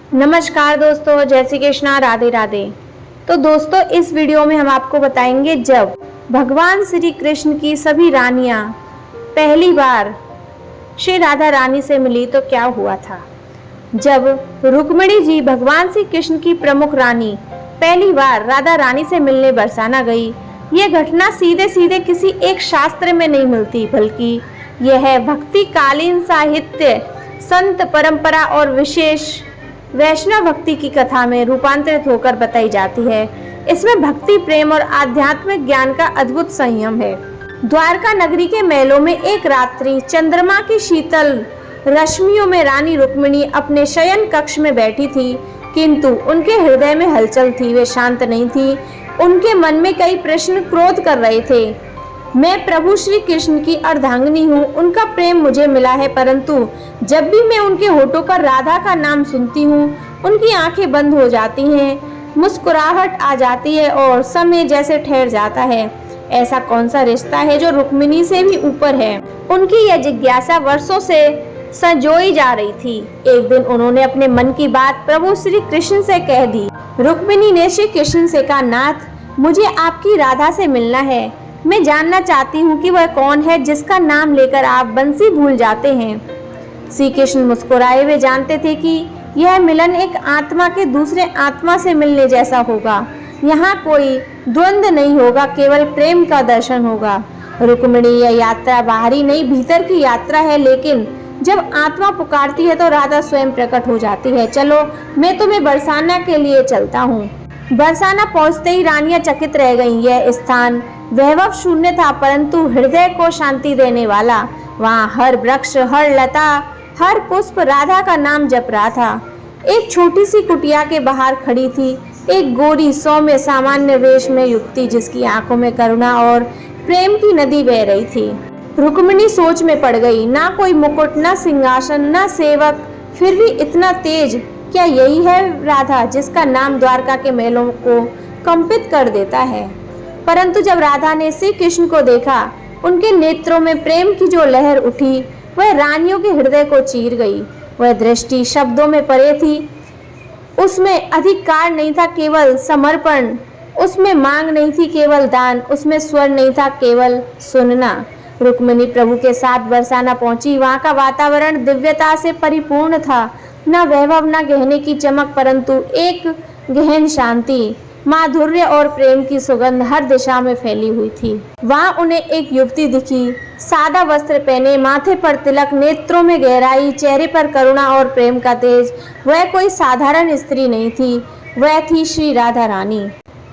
नमस्कार दोस्तों, जय श्री कृष्णा, राधे राधे। तो दोस्तों, इस वीडियो में हम आपको बताएंगे जब भगवान श्री कृष्ण की सभी रानियां पहली बार श्री राधा रानी से मिली तो क्या हुआ था। जब रुक्मिणी जी भगवान श्री कृष्ण की प्रमुख रानी पहली बार राधा रानी से मिलने बरसाना गई, यह घटना सीधे सीधे किसी एक शास्त्र में नहीं मिलती, बल्कि यह भक्ति कालीन साहित्य, संत परंपरा और विशेष वैष्णव भक्ति की कथा में रूपांतरित होकर बताई जाती है। इसमें भक्ति, प्रेम और आध्यात्मिक ज्ञान का अद्भुत संयम है। द्वारका नगरी के महलों में एक रात्रि चंद्रमा की शीतल रश्मियों में रानी रुक्मिणी अपने शयन कक्ष में बैठी थी, किंतु उनके हृदय में हलचल थी। वे शांत नहीं थी। उनके मन में कई प्रश्न क्रोध कर रहे थे। मैं प्रभु श्री कृष्ण की अर्धांगिनी हूँ, उनका प्रेम मुझे मिला है, परंतु जब भी मैं उनके होठों पर राधा का नाम सुनती हूँ, उनकी आंखें बंद हो जाती हैं, मुस्कुराहट आ जाती है और समय जैसे ठहर जाता है। ऐसा कौन सा रिश्ता है जो रुक्मिणी से भी ऊपर है? उनकी यह जिज्ञासा वर्षों से संजोई जा रही थी। एक दिन उन्होंने अपने मन की बात प्रभु श्री कृष्ण से कह दी। रुक्मिणी ने श्री कृष्ण से कहा, नाथ, मुझे आपकी राधा से मिलना है। मैं जानना चाहती हूँ कि वह कौन है जिसका नाम लेकर आप बंसी भूल जाते हैं। श्री कृष्ण मुस्कुराए। वे जानते थे कि यह मिलन एक आत्मा के दूसरे आत्मा से मिलने जैसा होगा। यहाँ कोई द्वंद्व नहीं होगा, केवल प्रेम का दर्शन होगा। रुक्मिणी, यह यात्रा बाहरी नहीं, भीतर की यात्रा है, लेकिन जब आत्मा पुकारती है तो राधा स्वयं प्रकट हो जाती है। चलो, मैं तुम्हें बरसाना के लिए चलता हूँ। बरसाना पहुँचते ही रानियां चकित रह गईं। यह स्थान वैभव शून्य था, परंतु हृदय को शांति देने वाला। वहाँ हर वृक्ष, हर लता, हर पुष्प राधा का नाम जप रहा था। एक छोटी सी कुटिया के बाहर खड़ी थी एक गोरी, सौम्य, सामान्य वेश में युवती, जिसकी आंखों में करुणा और प्रेम की नदी बह रही थी। रुक्मिणी सोच में पड़ गई। ना कोई मुकुट, ना सिंहासन, ना सेवक, फिर भी इतना तेज। क्या यही है राधा जिसका नाम द्वारका के महलों को कंपित कर देता है? परंतु जब राधा ने श्री कृष्ण को देखा, उनके नेत्रों में प्रेम की जो लहर उठी, वह रानियों के हृदय को चीर गई। वह दृष्टि शब्दों में परे थी। उसमें अधिकार नहीं था, केवल समर्पण। उसमें मांग नहीं थी, केवल दान। उसमें स्वर नहीं था, केवल सुनना। रुक्मिणी प्रभु के साथ बरसाना पहुंची। वहां का वातावरण दिव्यता से परिपूर्ण था। न वैभव, न गहने की चमक, परंतु एक गहन शांति, माधुर्य और प्रेम की सुगंध हर दिशा में फैली हुई थी। वहां उन्हें एक युवती दिखी, सादा वस्त्र पहने, माथे पर तिलक, नेत्रों में गहराई, चेहरे पर करुणा और प्रेम का तेज। वह कोई साधारण स्त्री नहीं थी, वह थी श्री राधा रानी।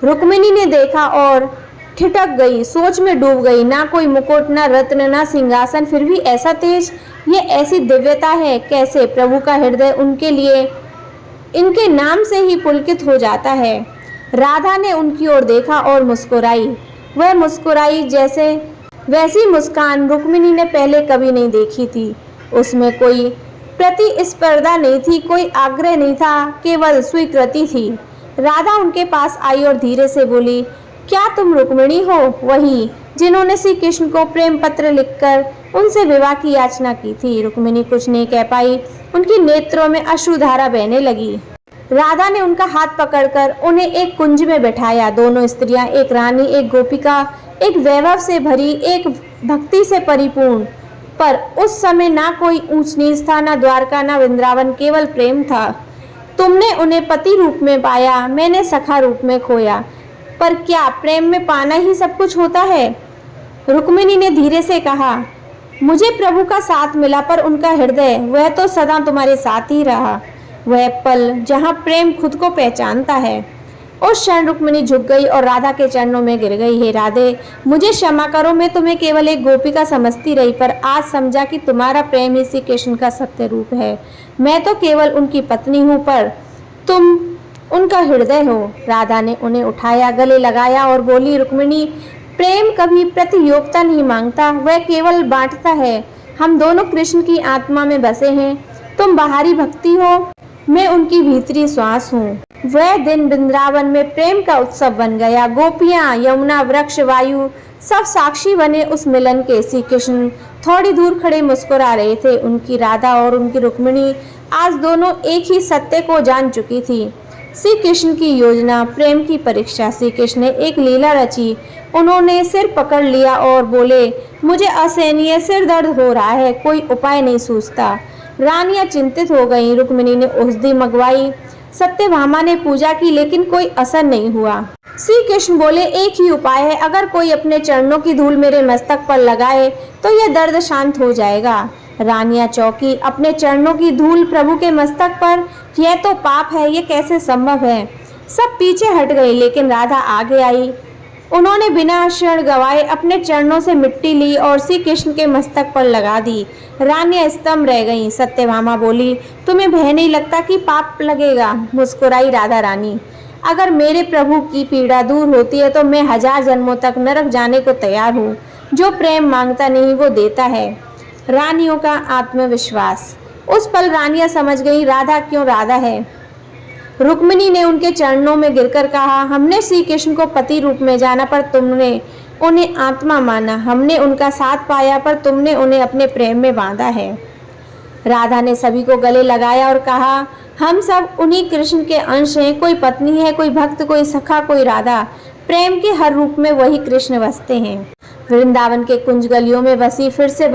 रुक्मिणी ने देखा और ठिठक गई, सोच में डूब गई। ना कोई मुकुट, ना रत्न, ना सिंहासन, फिर भी ऐसा तेज, ये ऐसी दिव्यता है। कैसे? प्रभु का हृदय उनके लिए इनके नाम से ही पुलकित हो जाता है। राधा ने उनकी ओर देखा और मुस्कुराई। वह मुस्कुराई जैसे वैसी मुस्कान रुक्मिणी ने पहले कभी नहीं देखी थी। उसमें कोई प्रतिस्पर्धा नहीं थी, कोई आग्रह नहीं था, केवल स्वीकृति थी। राधा उनके पास आई और धीरे से बोली, क्या तुम रुक्मिणी हो, वही जिन्होंने श्री कृष्ण को प्रेम पत्र लिखकर उनसे विवाह की याचना की थी? रुक्मिणी कुछ नहीं कह पाई। उनकी नेत्रों में अश्रुधारा बहने लगी। राधा ने उनका हाथ पकड़कर उन्हें एक कुंज में बैठाया। दोनों स्त्रियां, एक रानी, एक गोपिका, एक वैभव से भरी, एक भक्ति से परिपूर्ण। पर उस समय ना कोई ऊंच नीच था, ना द्वारका, ना वृंदावन, केवल प्रेम था। तुमने उन्हें पति रूप में पाया, मैंने सखा रूप में खोया। पर क्या प्रेम में पाना ही सब कुछ होता है? रुक्मिणी ने धीरे से कहा, मुझे प्रभु का साथ मिला, पर उनका हृदय, वह तो सदा तुम्हारे साथ ही रहा। वह पल जहाँ प्रेम खुद को पहचानता है। उस क्षण रुक्मिणी झुक गई और राधा के चरणों में गिर गई। हे राधे, मुझे क्षमा करो, मैं तुम्हें केवल एक गोपिका समझती रही, पर आज समझा कि तुम्हारा प्रेम ही श्री कृष्ण का सत्य रूप है। मैं तो केवल उनकी पत्नी हूँ, पर तुम उनका हृदय हो। राधा ने उन्हें उठाया, गले लगाया और बोली, रुक्मिणी, प्रेम कभी प्रतियोगिता नहीं मांगता, वह केवल बांटता है। हम दोनों कृष्ण की आत्मा में बसे हैं। तुम बाहरी भक्ति हो, मैं उनकी भीतरी श्वास हूँ। वह दिन वृंदावन में प्रेम का उत्सव बन गया। गोपियां, यमुना, वृक्ष, वायु सब साक्षी बने उस मिलन के। श्री कृष्ण थोड़ी दूर खड़े मुस्कुरा रहे थे। उनकी राधा और उनकी रुक्मिणी आज दोनों एक ही सत्य को जान चुकी थी। श्री कृष्ण की योजना, प्रेम की परीक्षा। श्री कृष्ण ने एक लीला रची। उन्होंने सिर पकड़ लिया और बोले, मुझे असहनीय सिर दर्द हो रहा है, कोई उपाय नहीं सूझता। रानियां चिंतित हो गईं। रुक्मिणी ने औषधि मंगवाई, सत्यभामा ने पूजा की, लेकिन कोई असर नहीं हुआ। श्री कृष्ण बोले, एक ही उपाय है, अगर कोई अपने चरणों की धूल मेरे मस्तक पर लगाए तो यह दर्द शांत हो जाएगा। रानियां चौंकी, अपने चरणों की धूल प्रभु के मस्तक पर, यह तो पाप है, यह कैसे संभव है। सब पीछे हट गए, लेकिन राधा आगे आई। उन्होंने बिना क्षण गवाए अपने चरणों से मिट्टी ली और श्री कृष्ण के मस्तक पर लगा दी। रानियां स्तंभ रह गईं। सत्यभामा बोली, तुम्हें भय नहीं लगता कि पाप लगेगा? मुस्कुराई राधा रानी, अगर मेरे प्रभु की पीड़ा दूर होती है तो मैं 1000 जन्मों तक नरक जाने को तैयार हूँ। जो प्रेम मांगता नहीं वो देता है। रानियों का आत्मविश्वास। उस पल रानियां समझ गई राधा क्यों राधा है। रुक्मिणी ने उनके चरणों में गिरकर कहा, हमने श्री कृष्ण को पति रूप में जाना पर तुमने उन्हें आत्मा माना। हमने उनका साथ पाया पर तुमने उन्हें अपने प्रेम में बांधा है। राधा ने सभी को गले लगाया और कहा, हम सब उन्हीं कृष्ण के अंश हैं। कोई पत्नी है, कोई भक्त, कोई सखा, कोई राधा। प्रेम के हर रूप में वही कृष्ण बसते हैं। वृंदावन के कुंज गलियों में बंसी फिर से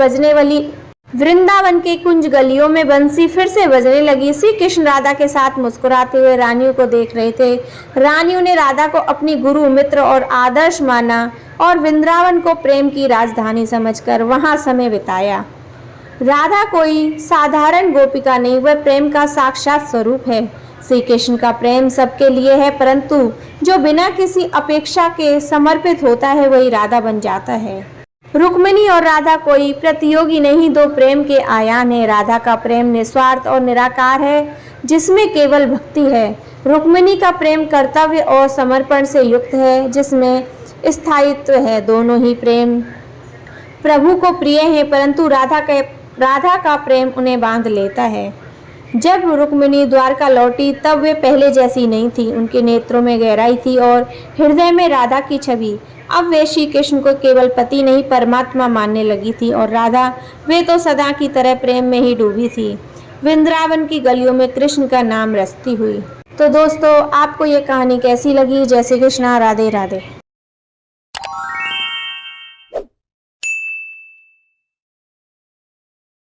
बजने लगी। श्री कृष्ण राधा के साथ मुस्कुराते हुए रानियों को देख रहे थे। रानियों ने राधा को अपनी गुरु, मित्र और आदर्श माना और वृंदावन को प्रेम की राजधानी समझकर वहां समय बिताया। राधा कोई साधारण गोपिका नहीं, वह प्रेम का साक्षात स्वरूप है। श्री कृष्ण का प्रेम सबके लिए है, परंतु जो बिना किसी अपेक्षा के समर्पित होता है वही राधा बन जाता है। रुक्मिणी और राधा कोई प्रतियोगी नहीं, दो प्रेम के आयाम है। राधा का प्रेम निस्वार्थ और निराकार है, जिसमें केवल भक्ति है। रुक्मिणी का प्रेम कर्तव्य और समर्पण से युक्त है, जिसमें स्थायित्व है। दोनों ही प्रेम प्रभु को प्रिय है, परंतु राधा का प्रेम उन्हें बांध लेता है। जब रुक्मिणी द्वारका लौटी तब वे पहले जैसी नहीं थी। उनके नेत्रों में गहराई थी और हृदय में राधा की छवि। अब वे श्री कृष्ण को केवल पति नहीं परमात्मा मानने लगी थी, और राधा, वे तो सदा की तरह प्रेम में ही डूबी थी। वृंदावन की गलियों में कृष्ण का नाम रचती हुई। तो दोस्तों, आपको ये कहानी कैसी लगी? जय श्री कृष्णा, राधे राधे।